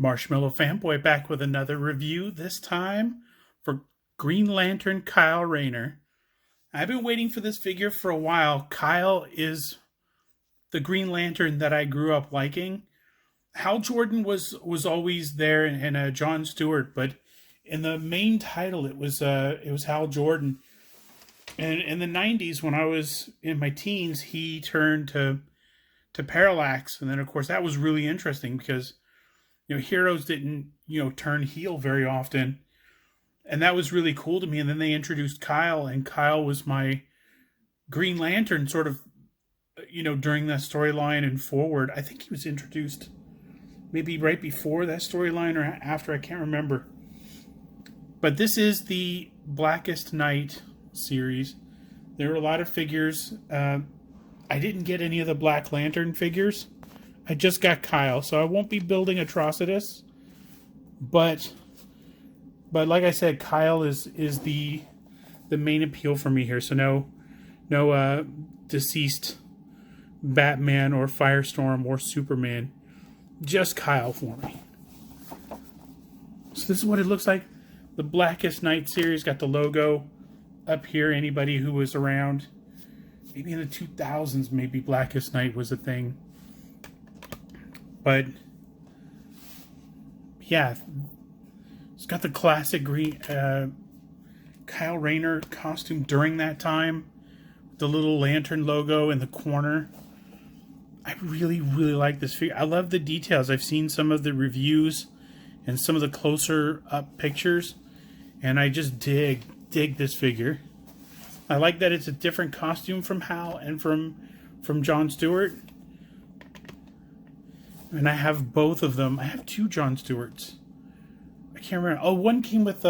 Marshmallow Fanboy back with another review, this time for Green Lantern Kyle Rayner. I've been waiting for this figure for a while. Kyle is the Green Lantern that I grew up liking. Hal Jordan was always there, and John Stewart, but in the main title it was Hal Jordan. And in the 90s, when I was in my teens, he turned to Parallax, and then of course that was really interesting because heroes didn't turn heel very often, and that was really cool to me. And then they introduced Kyle, and Kyle was my Green Lantern sort of during that storyline and forward. I think he was introduced maybe right before that storyline or after, I can't remember. But this is the Blackest Night series. There are a lot of figures. I didn't get any of the Black Lantern figures. I just got Kyle, so I won't be building Atrocitus. But like I said, Kyle is the main appeal for me here. So no deceased Batman or Firestorm or Superman. Just Kyle for me. So this is what it looks like. The Blackest Night series got the logo up here. Anybody who was around, maybe in the 2000s, maybe Blackest Night was a thing. But yeah, it's got the classic green Kyle Rayner costume during that time. The little lantern logo in the corner. I really like this figure. I love the details. I've seen some of the reviews and some of the closer up pictures, and I just dig this figure. I like that it's a different costume from Hal and from John Stewart. And I have both of them. I have two John Stewarts. I can't remember. Oh, one came with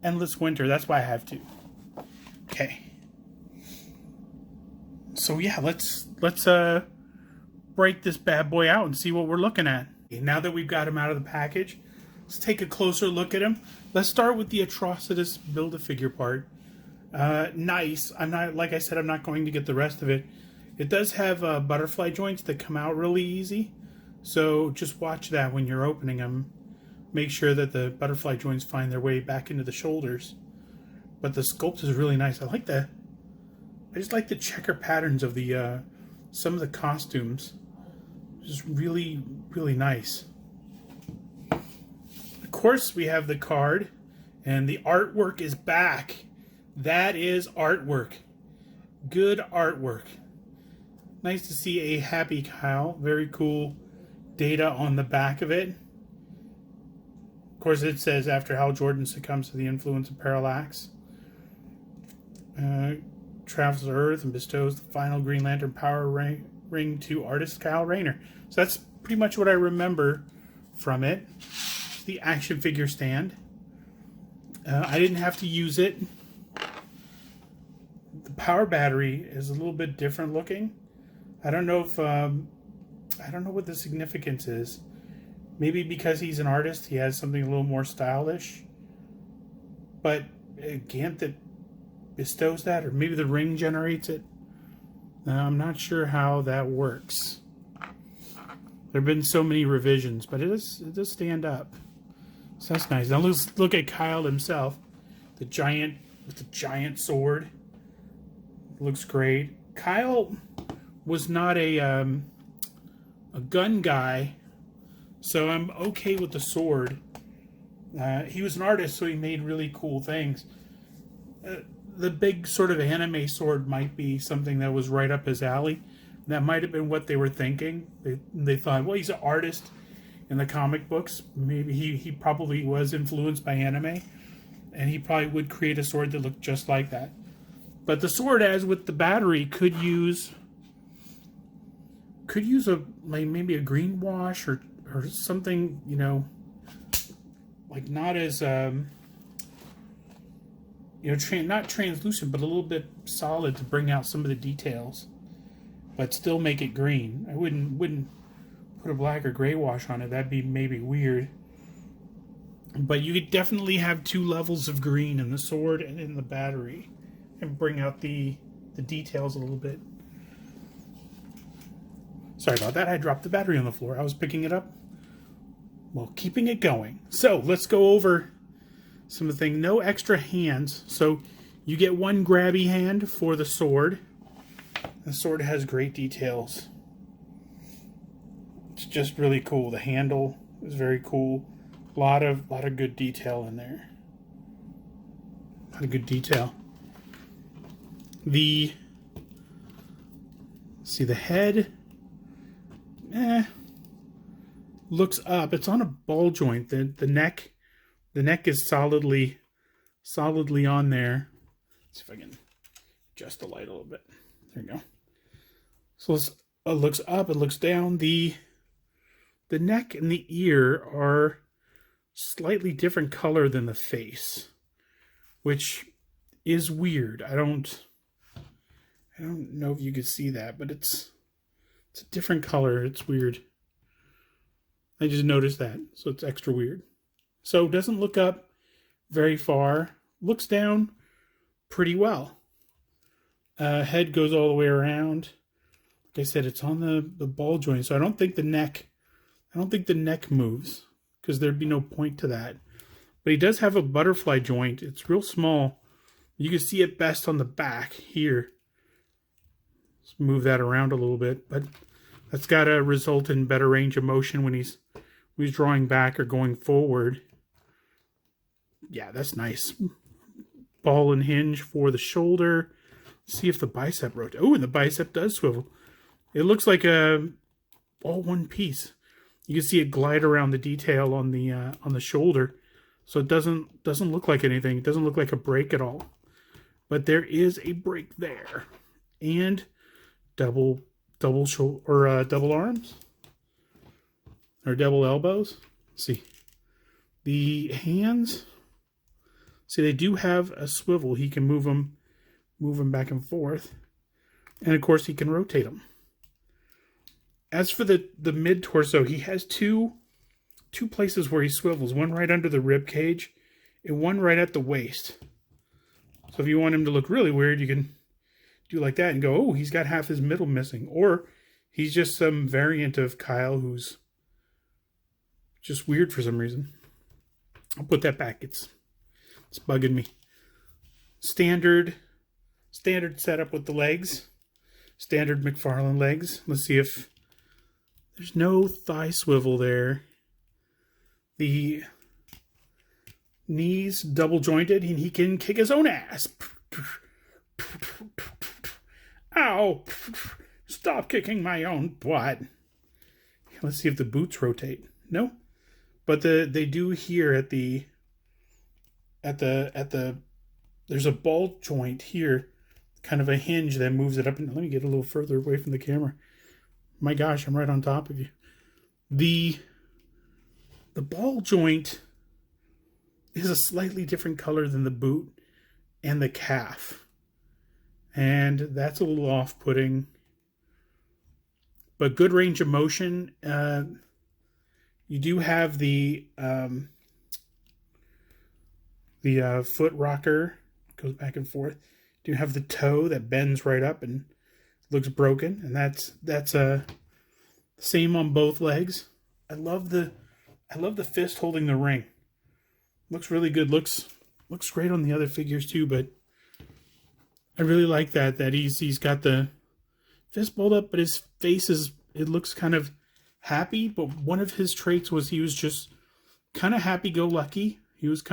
Endless Winter. That's why I have two. Okay. So yeah, let's break this bad boy out and see what we're looking at. Okay, now that we've got him out of the package, let's take a closer look at him. Let's start with the Atrocitus Build-A-Figure part. Nice. Like I said, I'm not going to get the rest of it. It does have butterfly joints that come out really easy, so just watch that when you're opening them. Make sure that the butterfly joints find their way back into the shoulders. But the sculpt is really nice. I just like the checker patterns of the some of the costumes. Just really nice. Of course, we have the card, and the artwork is back. That is artwork. Good artwork. Nice to see a happy Kyle. Very cool data on the back of it. Of course, it says after Hal Jordan succumbs to the influence of Parallax, travels to Earth and bestows the final Green Lantern power ring to artist Kyle Rayner. So that's pretty much what I remember from it. The action figure stand. I didn't have to use it. The power battery is a little bit different looking. I don't know if I don't know what the significance is. Maybe because he's an artist, he has something a little more stylish. But a Ganthet bestows that, or maybe the ring generates it. I'm not sure how that works. There have been so many revisions, but it does stand up. So that's nice. Now let's look at Kyle himself. The giant with the giant sword. Looks great. Kyle was not a gun guy, so I'm okay with the sword. He was an artist, so he made really cool things. The big sort of anime sword might be something that was right up his alley. That might have been what they were thinking. They thought, well, he's an artist in the comic books. Maybe he probably was influenced by anime, and he probably would create a sword that looked just like that. But the sword, as with the battery, could use maybe a green wash or something, like not as not translucent, but a little bit solid to bring out some of the details, but still make it green. I wouldn't put a black or gray wash on it. That'd be maybe weird. But you could definitely have two levels of green in the sword and in the battery, and bring out the details a little bit. Sorry about that. I dropped the battery on the floor. I was picking it up. well, keeping it going. So let's go over some of the things. No extra hands. So you get one grabby hand for the sword. The sword has great details. It's just really cool. The handle is very cool. A lot of good detail in there. A lot of good detail. See the head. Looks up. It's on a ball joint. The neck is solidly on there. Let's see if I can adjust the light a little bit. There you go. So it looks up. It looks down. The neck and the ear are slightly different color than the face, which is weird. I don't know if you could see that, but it's a different color. It's weird. I just noticed that, so it's extra weird. So it doesn't look up very far. Looks down pretty well. Head goes all the way around. Like I said, it's on the ball joint, so I don't think the neck moves, because there'd be no point to that. But he does have a butterfly joint. It's real small. You can see it best on the back here. Let's move that around a little bit, but that's got to result in better range of motion when he's drawing back or going forward. Yeah, that's nice. Ball and hinge for the shoulder. Let's see if the bicep rotates. Oh, and the bicep does swivel. It looks like all one piece. You can see it glide around the detail on the shoulder, so it doesn't look like anything. It doesn't look like a break at all, but there is a break there, and double arms or double elbows. Let's see, the hands. See, they do have a swivel. He can move them back and forth, and of course he can rotate them. As for the mid torso, he has two places where he swivels. One right under the rib cage, and one right at the waist. So if you want him to look really weird, you can do like that and go, oh, he's got half his middle missing. Or he's just some variant of Kyle who's just weird for some reason. I'll put that back. It's bugging me. Standard setup with the legs. Standard McFarlane legs. Let's see if there's no thigh swivel there. The knees double jointed, and he can kick his own ass. Ow! Stop kicking my own butt. Let's see if the boots rotate. No, but they do here at the there's a ball joint here, kind of a hinge that moves it up. And let me get a little further away from the camera. My gosh, I'm right on top of you. The ball joint is a slightly different color than the boot and the calf. And that's a little off-putting. But good range of motion. You do have the foot rocker. Goes back and forth. You do have the toe that bends right up and looks broken, and that's same on both legs. I love the fist holding the ring. Looks really good. Looks great on the other figures too, but I really like that he's got the fist balled up, but his face it looks kind of happy. But one of his traits was he was just kind of happy-go-lucky. He was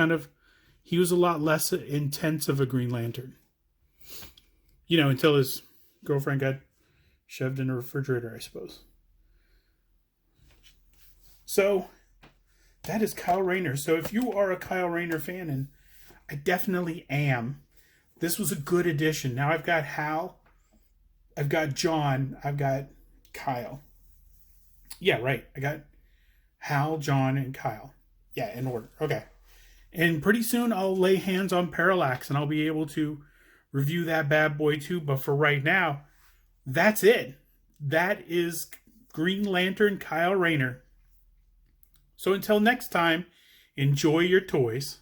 a lot less intense of a Green Lantern, until his girlfriend got shoved in a refrigerator, I suppose. So that is Kyle Rayner. So if you are a Kyle Rayner fan, and I definitely am, this was a good addition. Now I've got Hal, I've got John, I've got Kyle. Yeah, right. I got Hal, John, and Kyle. Yeah, in order. Okay. And pretty soon I'll lay hands on Parallax, and I'll be able to review that bad boy too. But for right now, that's it. That is Green Lantern Kyle Rayner. So until next time, enjoy your toys.